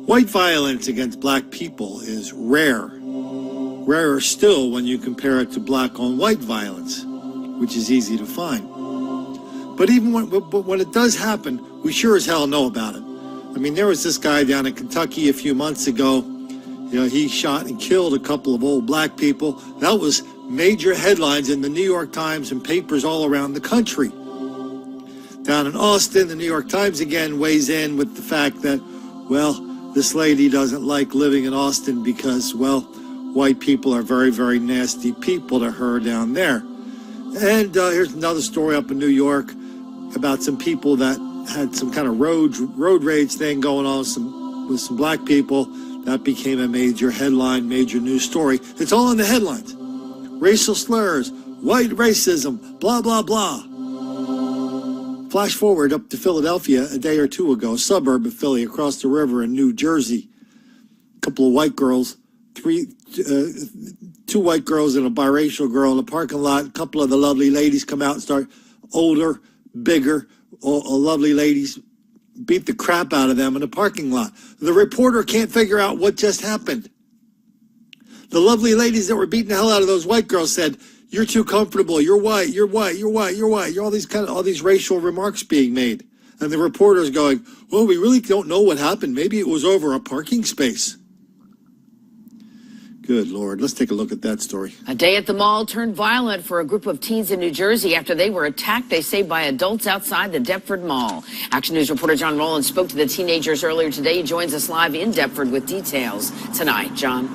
White violence against black people is rare. Rarer still when you compare it to black on white violence, which is easy to find. But even when it does happen, we sure as hell know about it. I mean, there was this guy down in Kentucky a few months ago. You know, he shot and killed a couple of old black people. That was major headlines in the New York Times and papers all around the country. Down in Austin, the New York Times again weighs in with the fact that, well, this lady doesn't like living in Austin because, well, white people are very, very nasty people to her down there. And here's another story up in New York about some people that had some kind of road rage thing going on with some black people. That became a major headline, major news story. It's all in the headlines. Racial slurs, white racism, blah, blah, blah. Flash forward up to Philadelphia a day or two ago, a suburb of Philly across the river in New Jersey. A couple of white girls, two white girls and a biracial girl in the parking lot. A couple of the lovely ladies come out and start, older, bigger, lovely ladies beat the crap out of them in the parking lot. The reporter can't figure out what just happened. The lovely ladies that were beating the hell out of those white girls said, "You're too comfortable. You're white. You're white. You're white. You're white." All these racial remarks being made, and the reporter's going, "Well, we really don't know what happened. Maybe it was over a parking space." Good Lord. Let's take a look at that story. A day at the mall turned violent for a group of teens in New Jersey after they were attacked, they say, by adults outside the Deptford Mall. Action News reporter John Rowland spoke to the teenagers earlier today. He joins us live in Deptford with details tonight. John.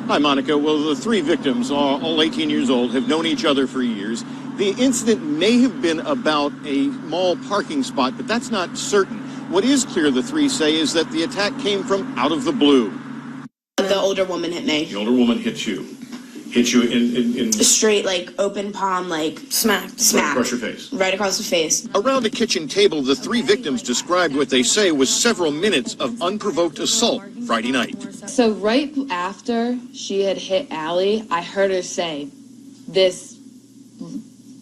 Hi, Monica. Well, the three victims, all 18 years old, have known each other for years. The incident may have been about a mall parking spot, but that's not certain. What is clear, the three say, is that the attack came from out of the blue. The older woman hit me. The older woman hit you. Hit you in straight, like, open palm, like, smack. Right across your face. Right across the face. Around the kitchen table, the three victims described what they say was several minutes of unprovoked assault Friday night. So right after she had hit Allie, I heard her say, "This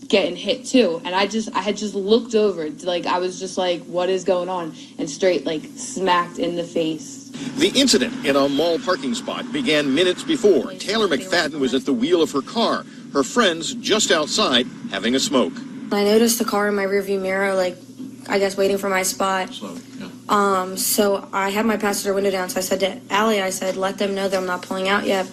getting hit too," and I had just looked over, like I was just like, what is going on? And straight, like, smacked in the face. The incident in a mall parking spot began minutes before. Taylor McFadden was at the wheel of her car, her friends just outside having a smoke. I noticed the car in my rearview mirror, like, I guess waiting for my spot. So I had my passenger window down, so I said to Allie, I said, let them know that I'm not pulling out yet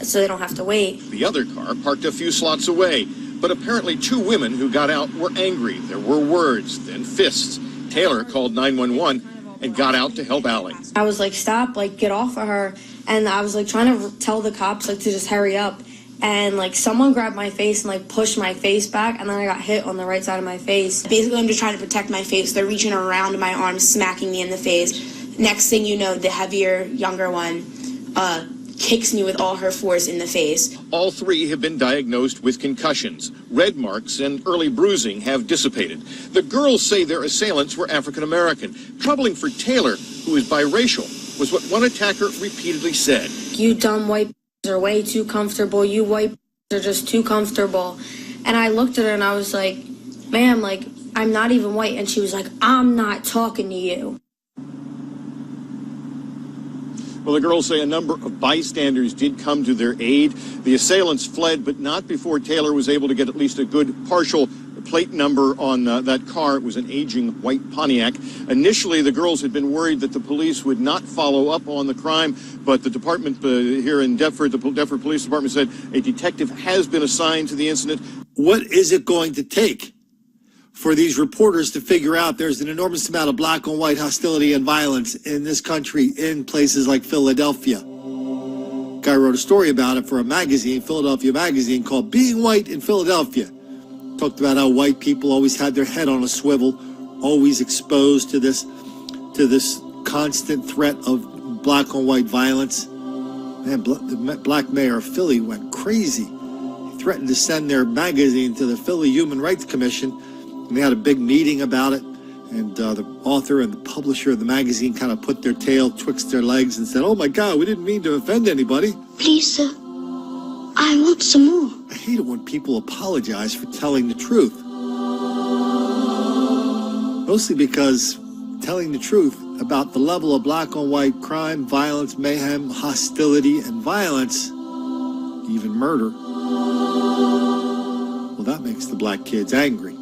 so they don't have to wait. The other car parked a few slots away. But apparently two women who got out were angry. There were words, then fists. Taylor called 911 and got out to help Allie. I was like, stop, like, get off of her. And I was like trying to tell the cops, like, to just hurry up. And like someone grabbed my face and like pushed my face back, and then I got hit on the right side of my face. Basically, I'm just trying to protect my face. They're reaching around my arm, smacking me in the face. Next thing you know, the heavier, younger one kicks me with all her force in the face. All three have been diagnosed with concussions. Red marks and early bruising have dissipated. The girls say their assailants were African American. Troubling for Taylor, who is biracial, was what one attacker repeatedly said. You dumb white are way too comfortable. You white are just too comfortable. And I looked at her and I was like, ma'am, like, I'm not even white. And she was like, I'm not talking to you. Well, the girls say a number of bystanders did come to their aid. The assailants fled, but not before Taylor was able to get at least a good partial plate number on that car. It was an aging white Pontiac. Initially, the girls had been worried that the police would not follow up on the crime, but the department here in Deptford, the Deptford Police Department, said a detective has been assigned to the incident. What is it going to take for these reporters to figure out there's an enormous amount of black on white hostility and violence in this country in places like Philadelphia? Guy wrote a story about it for a magazine, Philadelphia Magazine, called Being White in Philadelphia. Talked about how white people always had their head on a swivel, always exposed to this constant threat of black on white violence. Man, the black mayor of Philly went crazy. He threatened to send their magazine to the Philly Human Rights Commission, and they had a big meeting about it. And the author and the publisher of the magazine kind of put their tail twixt their legs and said, "Oh my God, we didn't mean to offend anybody." Please, sir, I want some more. I hate it when people apologize for telling the truth. Mostly because telling the truth about the level of black on white crime, violence, mayhem, hostility, and violence, even murder. Well, that makes the black kids angry.